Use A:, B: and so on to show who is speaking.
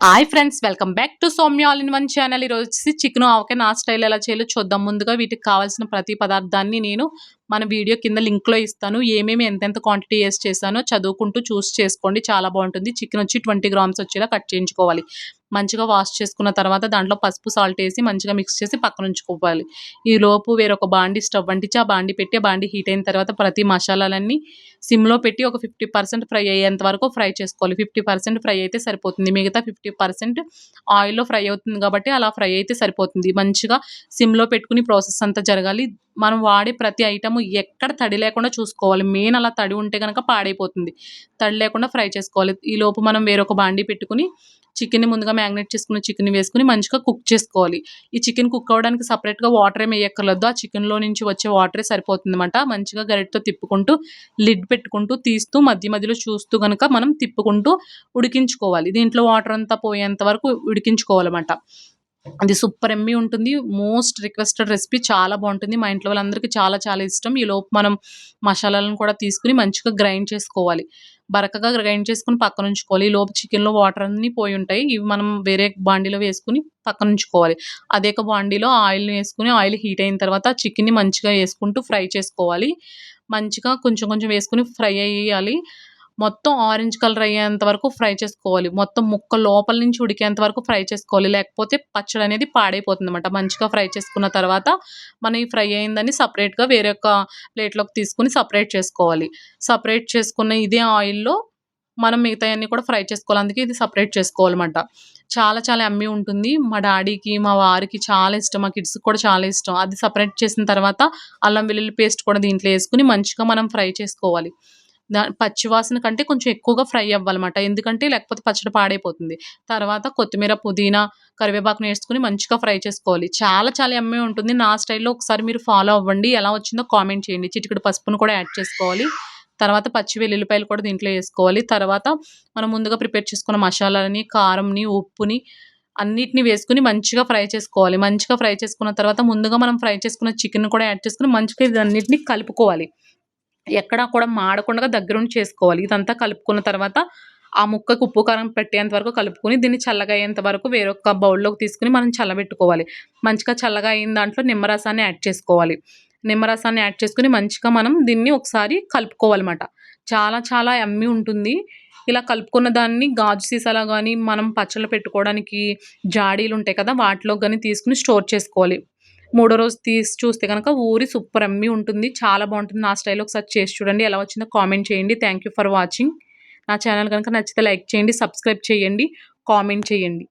A: Hi friends, welcome back to Soumya all in one channel. ఈరోజు వచ్చేసి chicken ఆవకాయ నా style ఎలా చేయాలో చూద్దాం. ముందుగా వీటికి కావాల్సిన ప్రతి పదార్థాన్ని నేను మన వీడియో కింద లింక్లో ఇస్తాను. ఏమేమి ఎంతెంత క్వాంటిటీ వేసి చేశానో చదువుకుంటూ చూస్ చేసుకోండి, చాలా బాగుంటుంది. చికెన్ వచ్చి 20 గ్రామ్స్ వచ్చేలా కట్ చేయించుకోవాలి. మంచిగా వాష్ చేసుకున్న తర్వాత దాంట్లో పసుపు సాల్ట్ వేసి మంచిగా మిక్స్ చేసి పక్కన ఉంచుకోవాలి. ఈ లోపు వేరొక బాండి స్టవ్ అంటించి ఆ బాండి పెట్టి ఆ బాండి హీట్ అయిన తర్వాత ప్రతి మసాలాలన్నీ సిమ్లో పెట్టి ఒక 50% ఫ్రై అయ్యేంత వరకు ఫ్రై చేసుకోవాలి. 50% ఫ్రై అయితే సరిపోతుంది, మిగతా 50% ఆయిల్లో ఫ్రై అవుతుంది కాబట్టి అలా ఫ్రై అయితే సరిపోతుంది. మంచిగా సిమ్లో పెట్టుకుని ప్రాసెస్ అంతా జరగాలి. మనం వాడే ప్రతి ఐటమ్ ఎక్కడ తడి లేకుండా చూసుకోవాలి. మెయిన్ అలా తడి ఉంటే కనుక పాడైపోతుంది. తడి లేకుండా ఫ్రై చేసుకోవాలి. ఈ లోపు మనం వేరొక బాండి పెట్టుకుని చికెన్ని ముందుగా మ్యాగ్నేట్ చేసుకున్న చికెన్ వేసుకుని మంచిగా కుక్ చేసుకోవాలి. ఈ చికెన్ కుక్ అవ్వడానికి సపరేట్గా వాటర్ ఏమి వేయక్కర్లేదు, ఆ చికెన్లో నుంచి వచ్చే వాటరే సరిపోతుందన్నమాట. మంచిగా గరిటతో తిప్పుకుంటూ లిడ్ పెట్టుకుంటూ తీస్తూ మధ్య మధ్యలో చూస్తూ కనుక మనం తిప్పుకుంటూ ఉడికించుకోవాలి. దీంట్లో వాటర్ అంతా పోయేంత వరకు ఉడికించుకోవాలన్నమాట. అది సూపర్ ఎమ్మీ ఉంటుంది. మోస్ట్ రిక్వెస్టెడ్ రెసిపీ, చాలా బాగుంటుంది. మా ఇంట్లో వాళ్ళందరికీ చాలా చాలా ఇష్టం. ఈ లోపు మనం మసాలాలను కూడా తీసుకుని మంచిగా గ్రైండ్ చేసుకోవాలి. బరకగా గ్రైండ్ చేసుకుని పక్కన ఉంచుకోవాలి. ఈ లోపు చికెన్లో వాటర్ అన్నీ పోయి ఉంటాయి. ఇవి మనం వేరే బాండీలో వేసుకుని పక్కన ఉంచుకోవాలి. అదే బాండీలో ఆయిల్ని వేసుకుని ఆయిల్ హీట్ అయిన తర్వాత చికెన్ని మంచిగా వేసుకుంటూ ఫ్రై చేసుకోవాలి. మంచిగా కొంచెం కొంచెం వేసుకుని ఫ్రై అయ్యాలి. మొత్తం ఆరెంజ్ కలర్ అయ్యేంత వరకు ఫ్రై చేసుకోవాలి. మొత్తం ముక్క లోపల నుంచి ఉడికేంత వరకు ఫ్రై చేసుకోవాలి, లేకపోతే పచ్చడి అనేది పాడైపోతుంది అనమాట. మంచిగా ఫ్రై చేసుకున్న తర్వాత మనం ఈ ఫ్రై అయిందని సపరేట్గా వేరే ఒక ప్లేట్లోకి తీసుకుని సపరేట్ చేసుకోవాలి. సపరేట్ చేసుకున్న ఇదే ఆయిల్లో మనం మిగతాయన్నీ కూడా ఫ్రై చేసుకోవాలి. అందుకే ఇది సపరేట్ చేసుకోవాలన్నమాట. చాలా చాలా యమ్మీ ఉంటుంది. మా డాడీకి మా వారికి చాలా ఇష్టం, మా కిడ్స్కి కూడా చాలా ఇష్టం. అది సపరేట్ చేసిన తర్వాత అల్లం వెల్లుల్లి పేస్ట్ కూడా దీంట్లో వేసుకుని మంచిగా మనం ఫ్రై చేసుకోవాలి. పచ్చివాసన కంటే కొంచెం ఎక్కువగా ఫ్రై అవ్వాలన్నమాట, ఎందుకంటే లేకపోతే పచ్చడి పాడైపోతుంది. తర్వాత కొత్తిమీర, పుదీనా, కరివేపాకుని వేసుకుని మంచిగా ఫ్రై చేసుకోవాలి. చాలా చాలా యమ్మీ ఉంటుంది. నా స్టైల్లో ఒకసారి మీరు ఫాలో అవ్వండి. ఎలా వచ్చిందో కామెంట్ చేయండి. చిటికెడు పసుపును కూడా యాడ్ చేసుకోవాలి. తర్వాత పచ్చి వెల్లుల్లిపాయలు కూడా దీంట్లో వేసుకోవాలి. తర్వాత మనం ముందుగా ప్రిపేర్ చేసుకున్న మసాలాలని, కారంని, ఉప్పుని అన్నిటిని వేసుకుని మంచిగా ఫ్రై చేసుకోవాలి. మంచిగా ఫ్రై చేసుకున్న తర్వాత ముందుగా మనం ఫ్రై చేసుకున్న చికెన్ కూడా యాడ్ చేసుకుని మంచిగా ఇదన్నిటిని కలుపుకోవాలి. ఎక్కడా కూడా మాడకుండా దగ్గరుండి చేసుకోవాలి. ఇదంతా కలుపుకున్న తర్వాత ఆ ముక్కకు ఉప్పు కారం పెట్టేంత వరకు కలుపుకొని దీన్ని చల్లగా అయ్యేంత వరకు వేరొక బౌల్లోకి తీసుకుని మనం చల్లబెట్టుకోవాలి. మంచిగా చల్లగా అయిన దాంట్లో నిమ్మరసాన్ని యాడ్ చేసుకోవాలి. నిమ్మరసాన్ని యాడ్ చేసుకుని మంచిగా మనం దీన్ని ఒకసారి కలుపుకోవాలన్నమాట. చాలా చాలా యమ్మీ ఉంటుంది. ఇలా కలుపుకున్న దాన్ని గాజు సీసాలో కానీ మనం పచ్చళ్ళు పెట్టుకోవడానికి జాడీలు ఉంటాయి కదా, వాటిలో కానీ తీసుకుని స్టోర్ చేసుకోవాలి. మూడో రోజు తీసి చూస్తే కనుక ఊరి సూపర్ యమ్మీ ఉంటుంది. చాలా బాగుంటుంది. నా స్టైల్లో ఒకసారి చేసి చూడండి. ఎలా వచ్చిందో కామెంట్ చేయండి. Thank you for watching. నా ఛానల్ కనుక నచ్చితే లైక్ చేయండి, సబ్స్క్రైబ్ చేయండి, కామెంట్ చేయండి.